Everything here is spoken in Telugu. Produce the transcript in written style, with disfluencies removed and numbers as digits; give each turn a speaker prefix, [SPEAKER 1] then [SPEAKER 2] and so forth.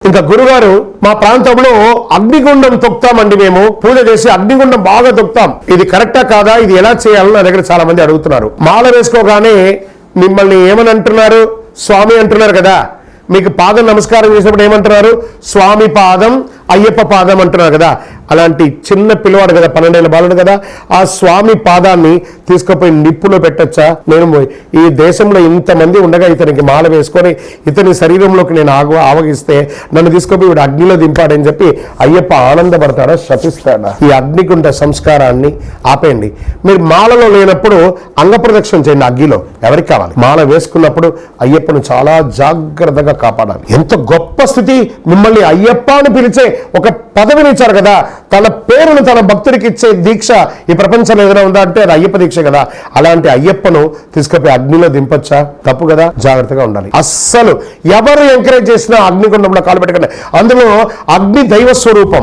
[SPEAKER 1] ఇంకా గురుగారు మా ప్రాంతంలో అగ్నిగుండం తొక్కుతామండి, మేము పూజ చేసి అగ్నిగుండం బాగా తొక్కుతాం, ఇది కరెక్టా కాదా, ఇది ఎలా చేయాలని నా దగ్గర చాలా మంది అడుగుతున్నారు. మాల వేసుకోగానే మిమ్మల్ని ఏమని అంటున్నారు? స్వామి అంటున్నారు కదా. మీకు పాదం నమస్కారం చేసినప్పుడు ఏమంటున్నారు? స్వామి పాదం, అయ్యప్ప పాదం అంటున్నారు కదా. అలాంటి చిన్న పిల్లవాడు కదా, 12 ఏళ్ళ బాలుడు కదా, ఆ స్వామి పాదాన్ని తీసుకుపోయి నిప్పులో పెట్టచ్చా? నేను ఈ దేశంలో ఇంతమంది ఉండగా ఇతనికి మాల వేసుకొని ఇతని శరీరంలోకి నేను ఆవగిస్తే నన్ను తీసుకుపోయి వీడు అగ్నిలో దింపాడని చెప్పి అయ్యప్ప ఆనందపడతాడా, శపిస్తాడా? ఈ అగ్నిగుండ సంస్కారాన్ని ఆపేయండి. మీరు మాలలో లేనప్పుడు అంగప్రదక్షిణ చేయండి అగ్గిలో. ఎవరికి కావాలి? మాల వేసుకున్నప్పుడు అయ్యప్పను చాలా జాగ్రత్తగా కాపాడాలి. ఎంత గొప్ప స్థితి! మిమ్మల్ని అయ్యప్ప అని పిలిచే ఒక పదవిని ఇచ్చారు కదా, తన పేరును తన భక్తుడికి ఇచ్చే దీక్ష ఈ ప్రపంచంలో ఏదైనా ఉందా అంటే అది అయ్యప్ప దీక్ష కదా. అలాంటి అయ్యప్పను తీసుకుపోయి అగ్నిలో దింపొచ్చా? తప్పు కదా. జాగ్రత్తగా ఉండాలి. అస్సలు ఎవరు ఎంకరేజ్ చేసినా అగ్నిగుండంలో కాలు పెట్టకండి. అందులో అగ్ని దైవ స్వరూపం.